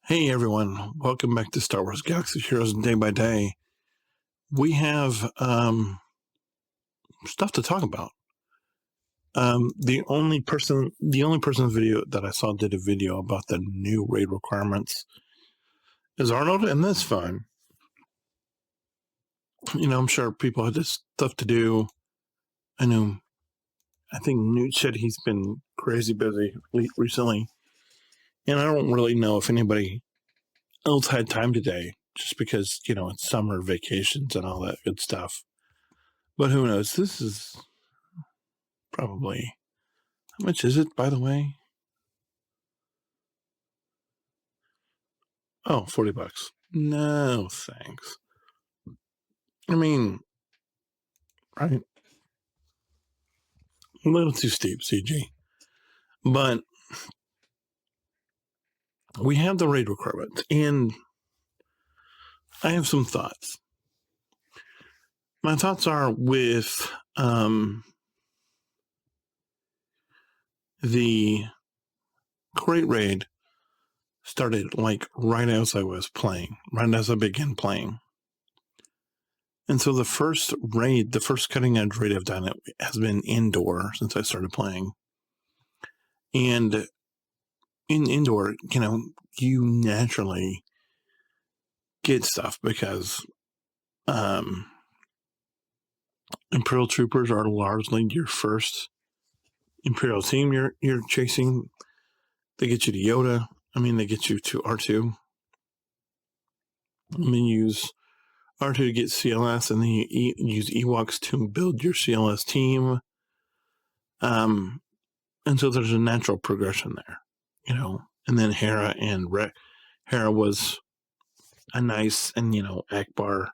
Hey everyone, welcome back to Star Wars Galaxy Heroes Day by Day. We have stuff to talk about. The only person's video that I saw did a video about the new raid requirements is Arnold, and that's fine. I'm sure people had this stuff to do. I think Newt said he's been crazy busy recently, and I don't really know if anybody else had time today, just because it's summer vacations and all that good stuff. But who knows? This is probably, how much is it, by the way? Oh, $40. No, thanks. I mean, right? A little too steep, CG. But we have the raid requirements, and I have some thoughts. My thoughts are with the Great Raid started like right as I was playing, right as I began playing. And so the first cutting edge raid I've done has been indoor since I started playing. And in indoor, you naturally get stuff because Imperial troopers are largely your first Imperial team you're chasing. They get you to Yoda. They get you to R2. And then you use R2 to get CLS, and then you use Ewoks to build your CLS team. And so there's a natural progression there, And then Hera and Hera was a nice, and Akbar.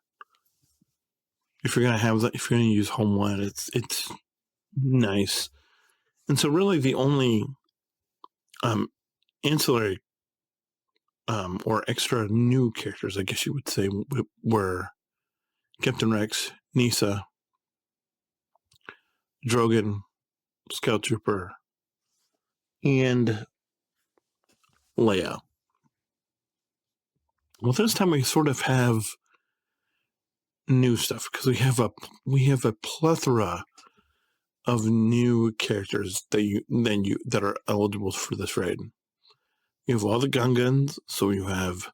If you're gonna use Home One, it's nice. And so really the only ancillary or extra new characters, I guess you would say, were Captain Rex, Nisa, Drogon, Scout Trooper, and Leia. Well, this time we sort of have new stuff because we have a plethora of new characters that are eligible for this raid. You have all the Gungans, so you have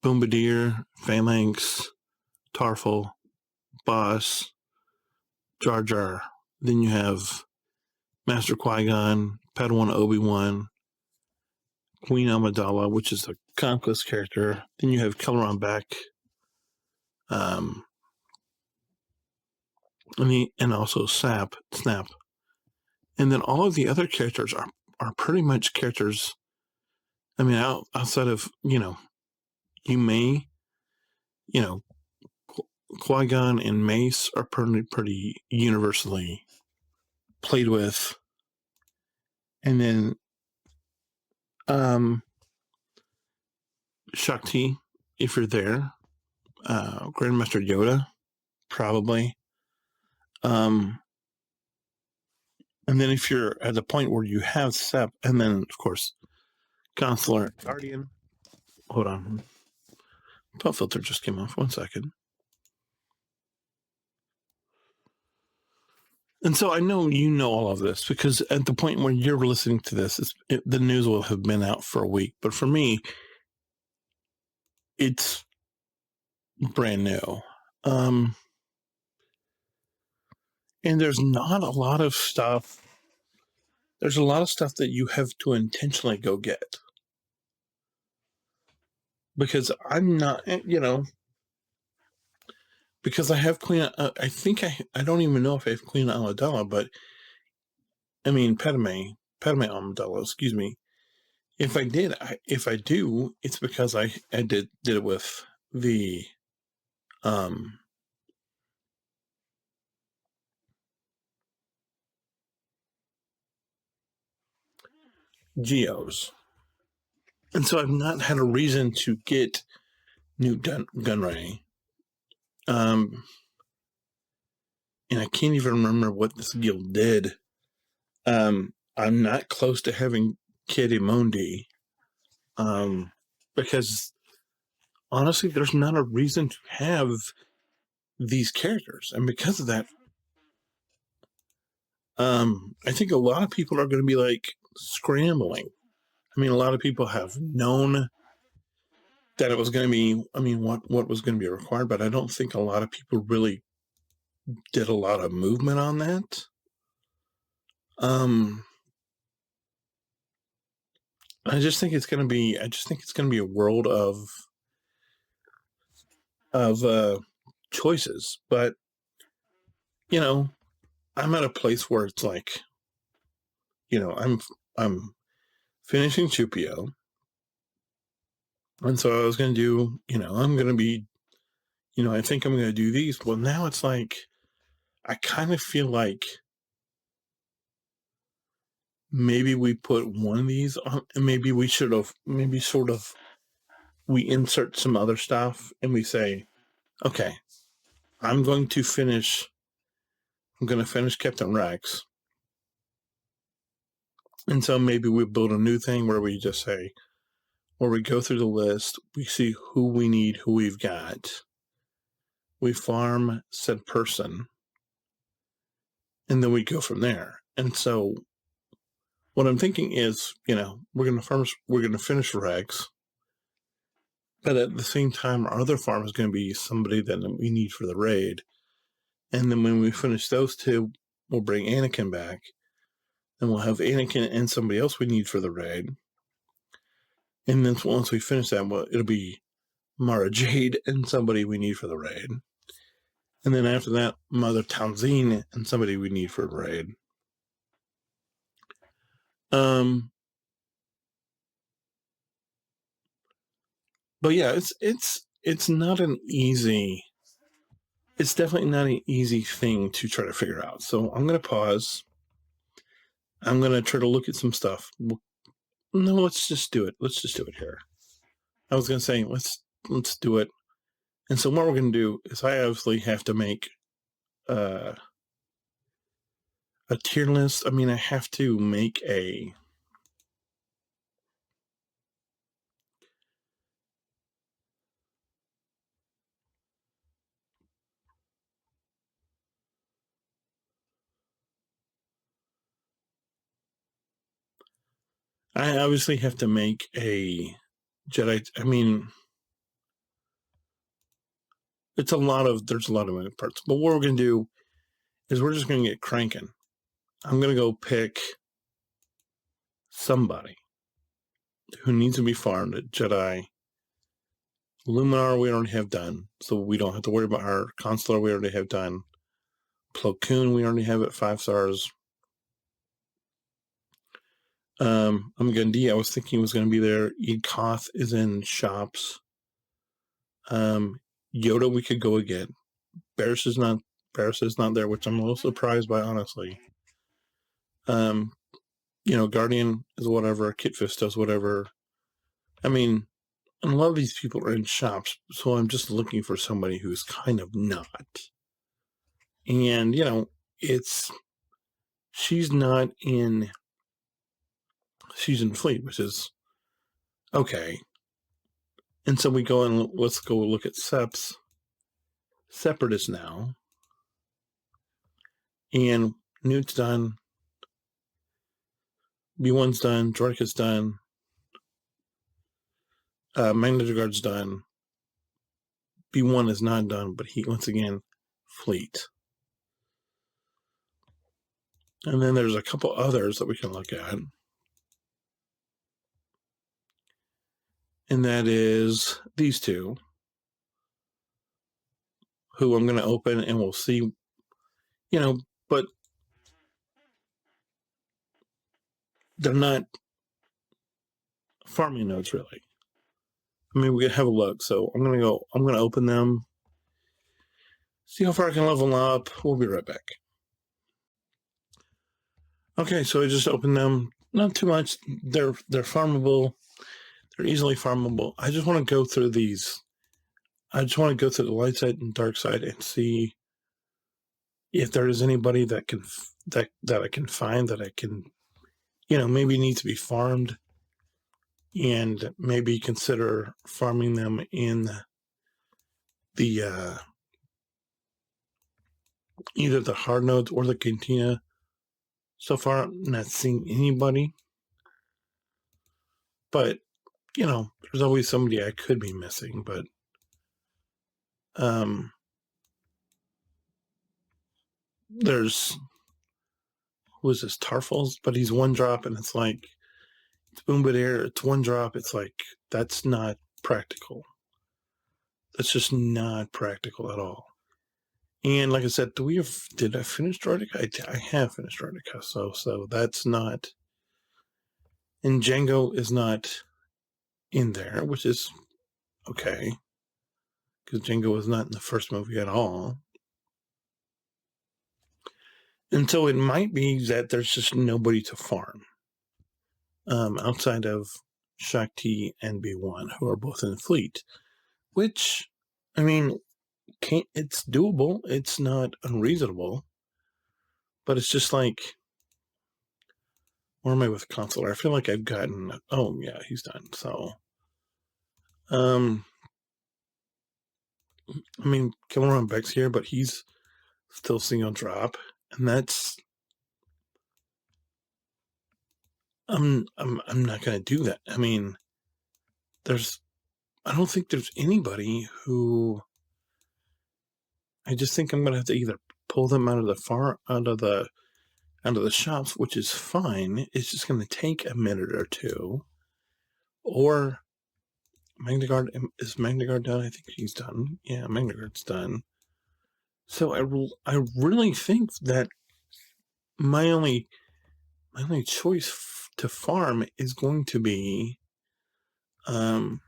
Bombardier, Phalanx, Tarful, Boss, Jar Jar. Then you have Master Qui-Gon, Padawan Obi-Wan, Queen Amidala, which is a Conquest character. Then you have Kelleron Beck, and also Snap. And then all of the other characters are pretty much characters. Outside of, you may, Qui-Gon and Mace are pretty universally played with. And then Shakti, if you're there, Grandmaster Yoda, probably. And then if you're at the point where you have Sep, and then of course Consular Guardian. Hold on. Pop filter just came off. 1 second. And so I know you know all of this because at the point when you're listening to this, the news will have been out for a week. But for me, it's brand new. And there's not a lot of stuff. There's a lot of stuff that you have to intentionally go get. Because I'm not, because I have Queen, I think I don't even know if I have Queen Amidala, but Padme Amidala, excuse me. If I do, it's because I did it with the Geos. And so I've not had a reason to get new Gunray. And I can't even remember what this guild did. I'm not close to having Kid Emondi. because honestly, there's not a reason to have these characters. And because of that, I think a lot of people are going to be like scrambling. I mean, a lot of people have known that it was going to be, what was going to be required, but I don't think a lot of people really did a lot of movement on that. I just think it's going to be a world of choices, but you know, I'm at a place where it's like, I'm finishing 2PO, and so I was going to do, I'm going to be, I think I'm going to do these. Well, now it's like, I kind of feel like maybe we put one of these on, and maybe we should have, maybe sort of, we insert some other stuff, and we say, okay, I'm going to finish Captain Rex. And so maybe we build a new thing where we just say, where we go through the list, we see who we need, who we've got. We farm said person, and then we go from there. And so what I'm thinking is, we're going to finish Rex, but at the same time, our other farm is going to be somebody that we need for the raid. And then when we finish those two, we'll bring Anakin back, and we'll have Anakin and somebody else we need for the raid. And then once we finish that, it'll be Mara Jade and somebody we need for the raid. And then after that, Mother Townsend and somebody we need for the raid. But yeah, it's not an easy. It's definitely not an easy thing to try to figure out. So I'm going to pause. I'm going to try to look at some stuff. No, let's just do it. Let's just do it here. I was going to say, let's do it. And so what we're going to do is I obviously have to make a tier list. I mean, I have to make a... I obviously have to make a Jedi... I mean... there's a lot of moving parts. But what we're going to do is we're just going to get cranking. I'm going to go pick somebody who needs to be farmed at Jedi. Luminar we already have done, so we don't have to worry about her. Consular we already have done. Plo Koon we already have at 5 stars. Gandhi, I was thinking was going to be there. Eid Koth is in shops. Yoda we could go again. Barris is not there, which I'm a little surprised by, honestly. Guardian is whatever. Kit Fisto is whatever. I mean, a lot of these people are in shops, so I'm just looking for somebody who's kind of not. And, she's in Fleet, which is okay. And so we go and let's go look at Seps. Separatist now. And Newt's done. B1's done. Jorka's done. Magnetic Guard's done. B1 is not done, but he, once again, Fleet. And then there's a couple others that we can look at. And that is these two, who I'm going to open and we'll see, but they're not farming nodes really. I mean, we can have a look. So I'm going to open them, see how far I can level up. We'll be right back. Okay, so I just opened them. Not too much. They're farmable. They're easily farmable. I just want to go through these. I just want to go through the light side and dark side and see if there is anybody that I can find that I can, maybe needs to be farmed. and maybe consider farming them in the either the hard nodes or the cantina. So far, I'm not seeing anybody, but there's always somebody I could be missing. But there's who is this Tarfels? But he's one drop, and it's like it's Boombadir. It's one drop. It's like that's not practical. That's just not practical at all. And like I said, did I finish Droidica? I have finished Droidica, so that's not. And Django is not in there, which is okay, because Django was not in the first movie at all. And so it might be that there's just nobody to farm outside of Shakti and B1, who are both in the fleet, which, I mean, it's doable. It's not unreasonable, but it's just like, where am I with Consular? I feel like I've gotten, oh yeah, he's done. So, I mean, Killerman Beck's here, but he's still single drop, and that's, I'm not going to do that. I mean, I don't think there's anybody who, I just think I'm going to have to either pull them out of the shops, which is fine. It's just going to take a minute or two. Or is Magnagard done? I think he's done. Yeah, Magnagard's done. So I really think that my only choice to farm is going to be, once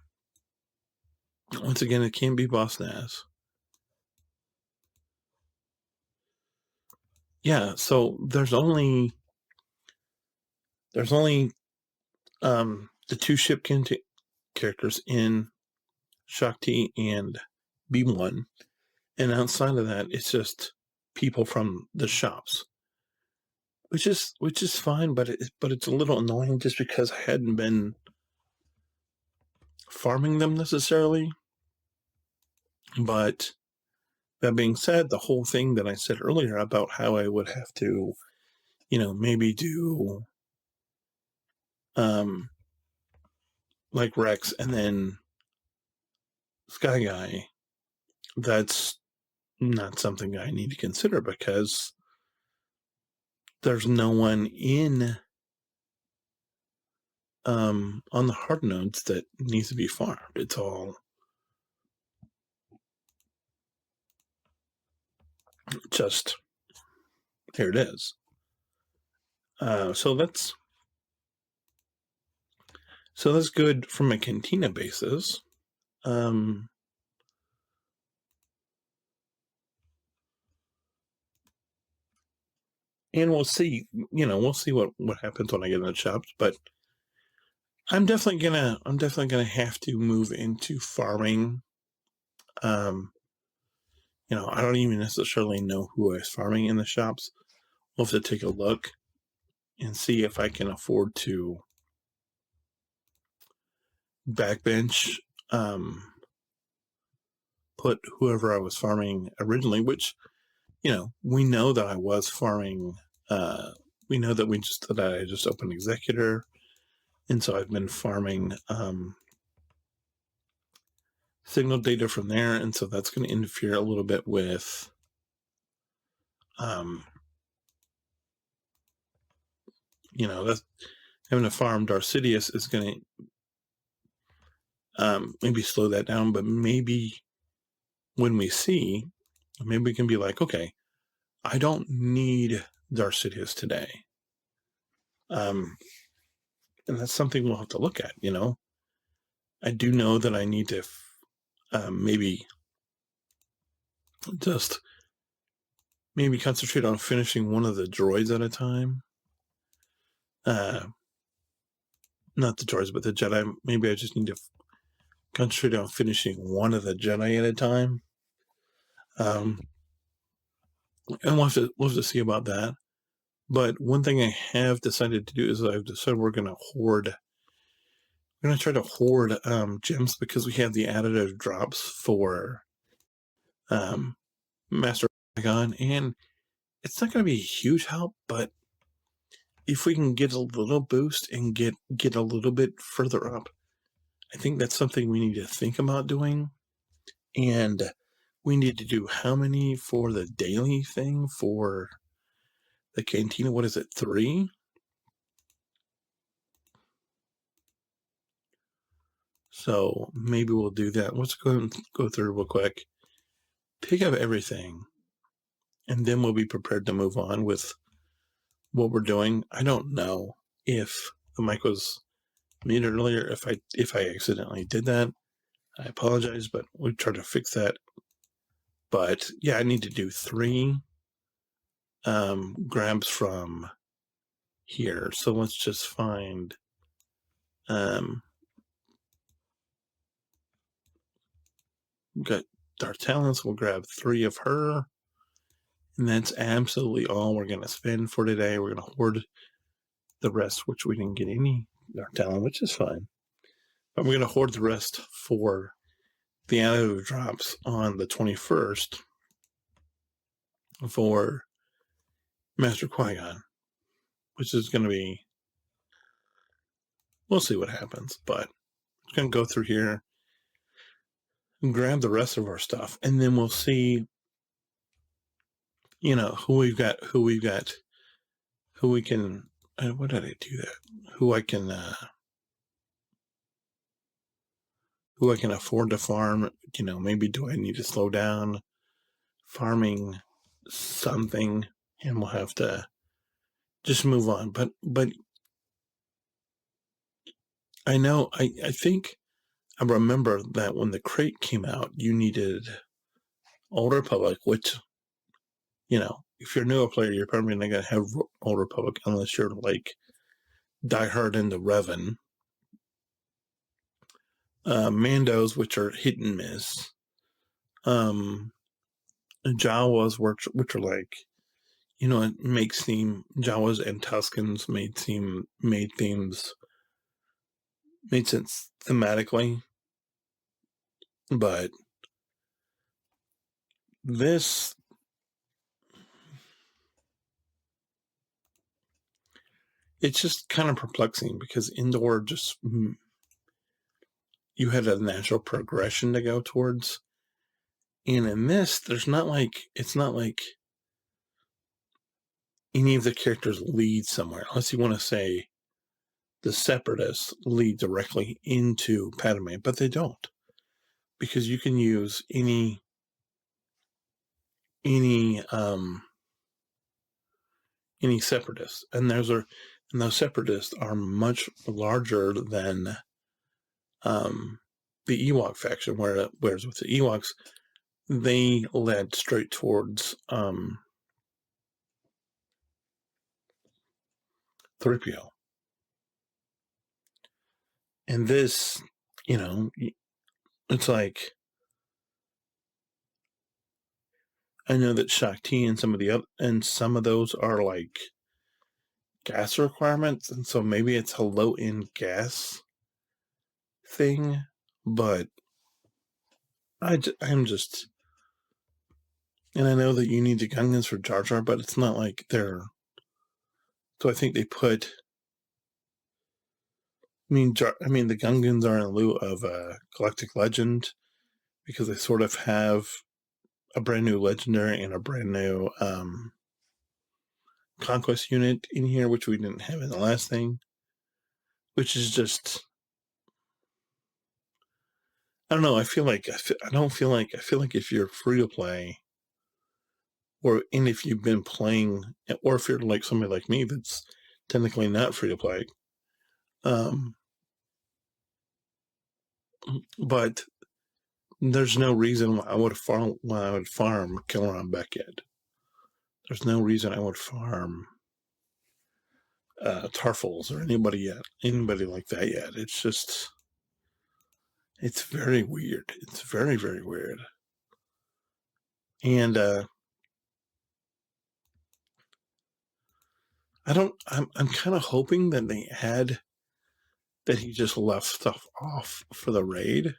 again, it can't be Boss Nass. Yeah, so there's only the two Shipkin characters in Shakti and B1, and outside of that, it's just people from the shops, which is fine, but it's a little annoying just because I hadn't been farming them necessarily. But that being said, the whole thing that I said earlier about how I would have to, maybe do like Rex and then Sky Guy, that's not something I need to consider because there's no one in on the hard nodes that needs to be farmed. It's all just here it is. So that's good from a cantina basis. And we'll see. We'll see what happens when I get in the shops. But I'm definitely gonna have to move into farming. I don't even necessarily know who is farming in the shops. We'll have to take a look and see if I can afford to backbench, put whoever I was farming originally, which, we know that I was farming, we know that I just opened Executor, and so I've been farming signal data from there, and so that's going to interfere a little bit with that's having to farm Darcidius is going to maybe slow that down, but maybe when we see, maybe we can be like, okay, I don't need Darcidius today. And that's something we'll have to look at, I do know that I need to maybe just concentrate on finishing one of the droids at a time. Not the droids, but the Jedi. Maybe I just need to concentrate on finishing one of the Jedi at a time. And we'll have to see about that. But one thing I have decided to do is I've decided we're going to hoard we're gonna try to hoard gems because we have the additive drops for Master Qui-Gon, and it's not gonna be a huge help, but if we can get a little boost and get a little bit further up, I think that's something we need to think about doing. And we need to do how many for the daily thing for the cantina? What is it, 3? So maybe we'll do that. Let's go through real quick, pick up everything, and then we'll be prepared to move on with what we're doing. I don't know if the mic was muted earlier. If I accidentally did that, I apologize, but we'll try to fix that. But yeah, I need to do 3 grabs from here. So let's just find we've got our talents. We'll grab 3 of her, and that's absolutely all we're going to spend for today. We're going to hoard the rest, which we didn't get any our talent, which is fine. But we're going to hoard the rest for the additive drops on the 21st for Master Qui-Gon, which is going to be, we'll see what happens, but it's going to go through here and grab the rest of our stuff, and then we'll see, who we can, what did I do that? Who I can afford to farm, maybe do I need to slow down farming something, and we'll have to just move on. But I know, I think I remember that when the crate came out, you needed Old Republic, which, if you're a newer player, you're probably not going to have Old Republic unless you're like diehard into Revan. Mandos, which are hit and miss. Jawas, which are like, it makes Jawas and Tuscans made sense thematically. But this, it's just kind of perplexing because Indoor just, you had a natural progression to go towards. And in this, it's not like any of the characters lead somewhere, unless you want to say the Separatists lead directly into Padme, but they don't, because you can use any Separatists, and those Separatists are much larger than the Ewok faction, whereas with the Ewoks, they led straight towards 3PO. And this, it's like, I know that Shakti and some of those are like gas requirements, and so maybe it's a low-end gas thing, but I'm just, and I know that you need the Gungans for Jar Jar, but it's not like they're, so I think they put, the Gungans are in lieu of a Galactic Legend, because they sort of have a brand new Legendary and a brand new Conquest unit in here, which we didn't have in the last thing, which is just, I don't know. I feel like if you're free to play, and if you've been playing, or if you're like somebody like me that's technically not free to play, but there's no reason why I would farm Kelleron Beckett. There's no reason I would farm Tarfels or anybody like that yet. It's just, it's very weird. It's very, very weird. And I'm kind of hoping that that he just left stuff off for the raid.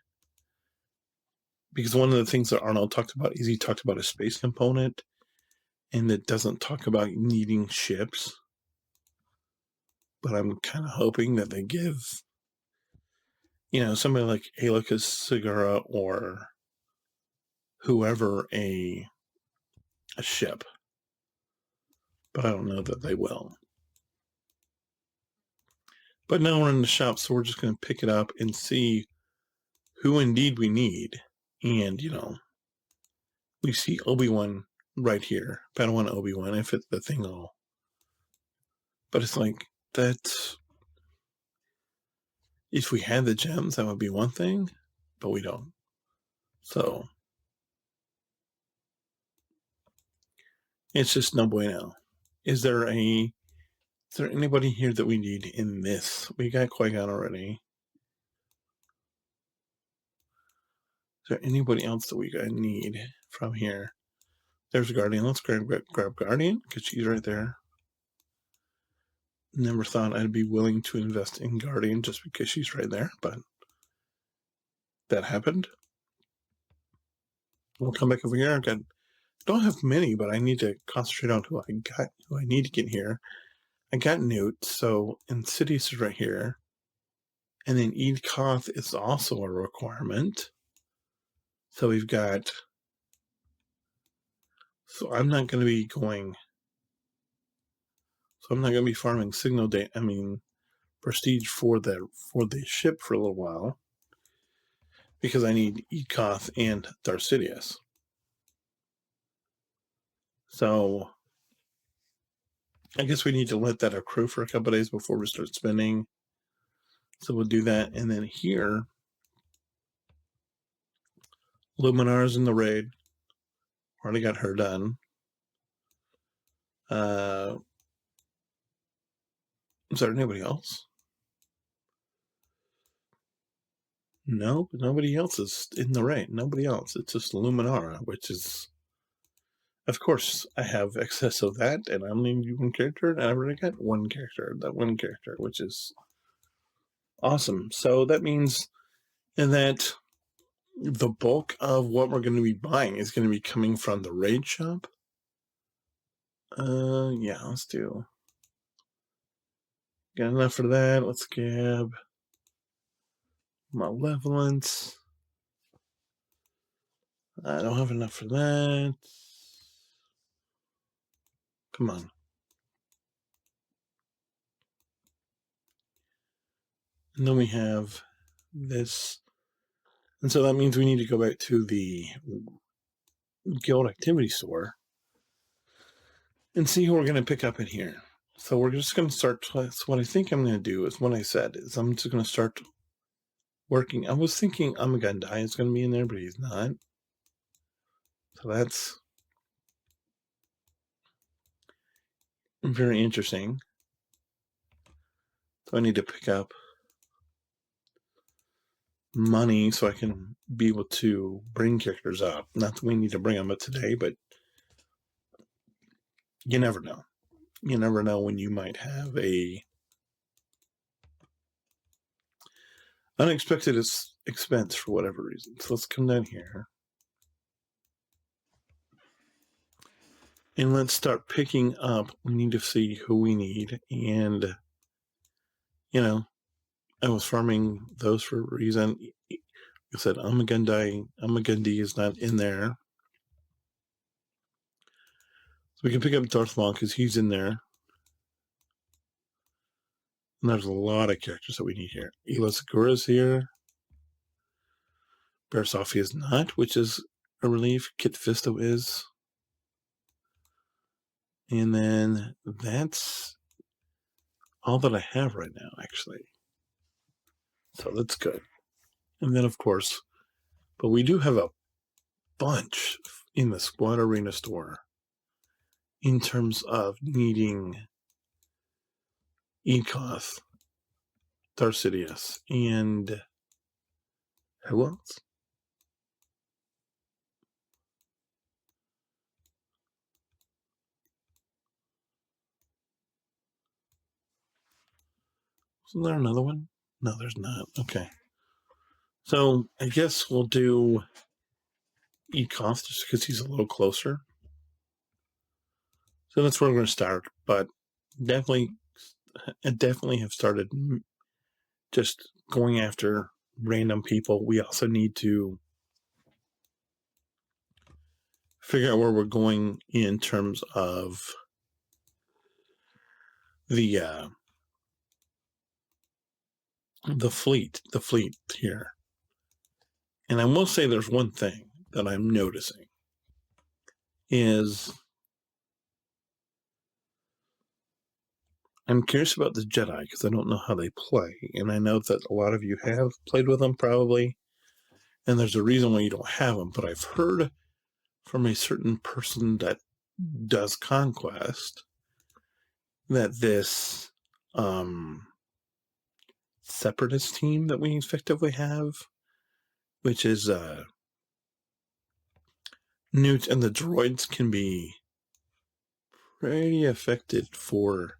Because one of the things that Arnold talked about is he talked about a space component, and it doesn't talk about needing ships. But I'm kind of hoping that they give, somebody like Alicus Segura or whoever a ship. But I don't know that they will. But now we're in the shop, so we're just going to pick it up and see who indeed we need. And, we see Obi-Wan right here. Padawan Obi-Wan, if it's the thing all. But it's like, that's... If we had the gems, that would be one thing. But we don't. So... It's just no bueno. Is there anybody here that we need in this? We got Qui-Gon already. Is there anybody else that we need from here? There's a Guardian. Let's grab Guardian, because she's right there. Never thought I'd be willing to invest in Guardian just because she's right there, but that happened. We'll come back over here. Don't have many, but I need to concentrate on who I need to get here. I got Newt, so Insidious is right here. And then Eid Koth is also a requirement. So we've got... So I'm not going to be going... So I'm not going to be farming signal data. I mean, prestige for the ship for a little while. Because I need Eid Koth and Darth Sidious. So... I guess we need to let that accrue for a couple days before we start spending. So we'll do that. And then here... Luminar's in the raid. Already got her done. Is there anybody else? No, nobody else is in the raid. Nobody else. It's just Luminara, which is... Of course, I have excess of that, and I only need one character, and I already got one character. That one character, which is awesome. So that means that the bulk of what we're going to be buying is going to be coming from the raid shop. Yeah, let's do... Got enough for that. Let's grab Malevolence. I don't have enough for that. Come on. And then we have this. And so that means we need to go back to the guild activity store and see who we're going to pick up in here. So we're just going to start. So what I think I'm going to do is what I said is I'm just going to start working. I was thinking Amagandai is going to be in there, but he's not. So that's very interesting. So I need to pick up money so I can be able to bring characters up. Not that we need to bring them up today, but you never know. You never know when you might have a unexpected expense for whatever reason. So let's come down here. And let's start picking up. We need to see who we need. And, I was farming those for a reason. I said Amagandai is not in there. So we can pick up Darth Maul because he's in there. And there's a lot of characters that we need here. Ela Segura's here. Bear Sophie is not, which is a relief. Kit Fisto is. And then that's all that I have right now, actually. So that's good. And then, of course, but we do have a bunch in the Squad Arena store in terms of needing Eid Koth, Darth Sidious, and who else? Wasn't there another one? No, there's not. Okay. So I guess we'll do Ecos just because he's a little closer. So that's where we're going to start. But definitely have started just going after random people. We also need to figure out where we're going in terms of the fleet here. And I will say there's one thing that I'm noticing is I'm curious about the Jedi because I don't know how they play. And I know that a lot of you have played with them probably. And there's a reason why you don't have them. But I've heard from a certain person that does Conquest that this separatist team that we effectively have, which is Newt and the droids, can be pretty affected for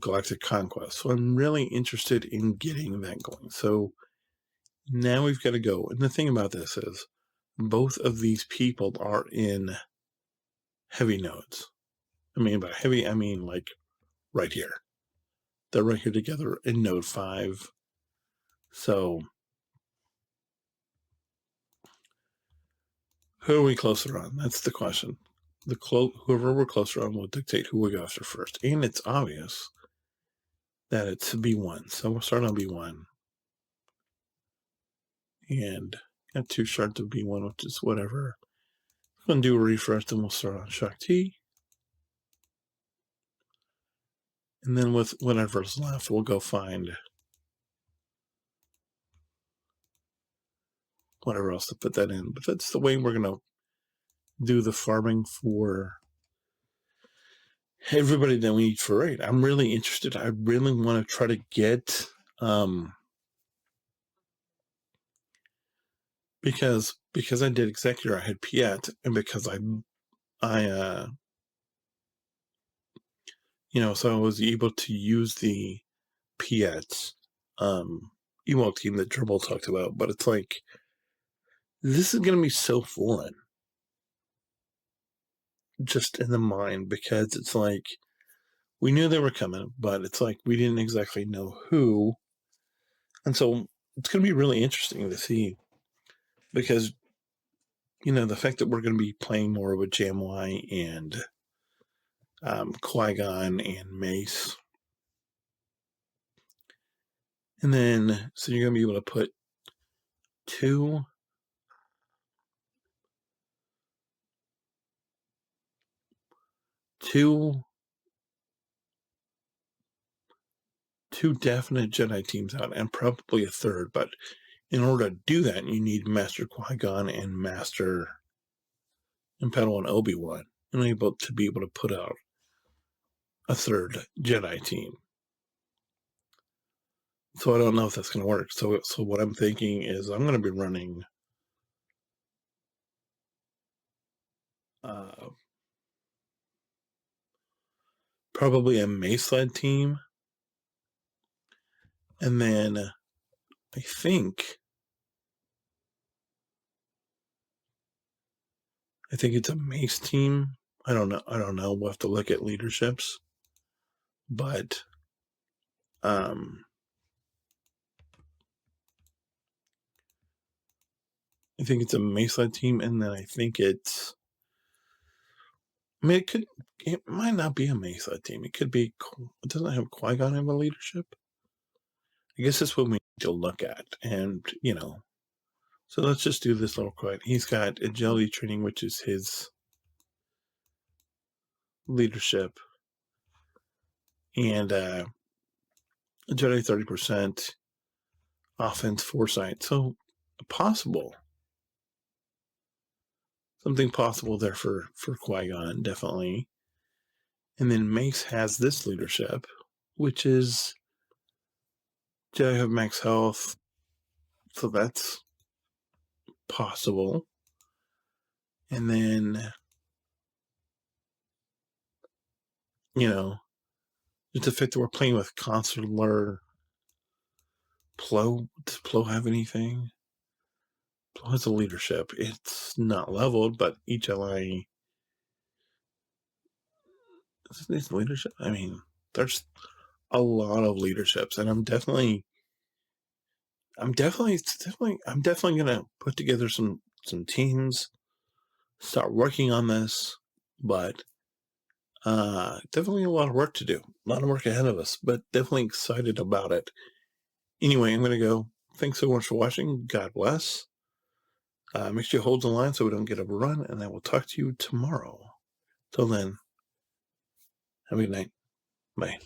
Galactic Conquest. So I'm really interested in getting that going. So now we've got to go. And the thing about this is both of these people are in heavy nodes. I mean, by heavy, I mean like right here. They're right here together in node 5. So who are we closer on? That's the question. Whoever we're closer on will dictate who we go after first. And it's obvious that it's B1. So we'll start on B1. And got 2 shards of B1, which is whatever. I'm going to do a refresh, then we'll start on Shock T. And then with whatever's left, we'll go find whatever else to put that in. But that's the way we're going to do the farming for everybody that we need for raid. I'm really interested. I really want to try to get because I did exactly right. I had Piet, and because I so I was able to use the Piet emo team that Dribble talked about. But it's like this is going to be so foreign just in the mind, because it's like we knew they were coming, but it's like we didn't exactly know who. And so it's going to be really interesting to see, because the fact that we're going to be playing more with Jamwai and Qui-Gon and Mace. And then, so you're going to be able to put two definite Jedi teams out, and probably a third. But in order to do that, you need Master Qui-Gon and Master Padawan Obi-Wan, and able to be able to put out a third Jedi team. So I don't know if that's going to work. So what I'm thinking is I'm going to be running probably a Mace-led team, and then I think it's a Mace team. I don't know. We'll have to look at leaderships, but I think it's a Mace-led team, and then I think it's. I mean, it might not be a Mace-led team. It could be. It doesn't have Qui-Gon have a leadership. I guess that's what we need to look at, and So let's just do this little quick. He's got agility training, which is his leadership, and Jedi 30%, offense foresight. So possible. Something possible there for Qui-Gon, definitely. And then Mace has this leadership, which is Jedi have max health. So that's possible. And then, it's the fact that we're playing with consular Does Plo have anything? Plo has a leadership. It's not leveled, but each ally needs leadership. I mean, there's a lot of leaderships, and I'm definitely gonna put together some teams, start working on this, but definitely a lot of work to do, a lot of work ahead of us, but definitely excited about it. Anyway, I'm gonna go. Thanks so much for watching. God bless. Make sure you hold the line so we don't get overrun, and I will talk to you tomorrow. Till then, have a good night. Bye.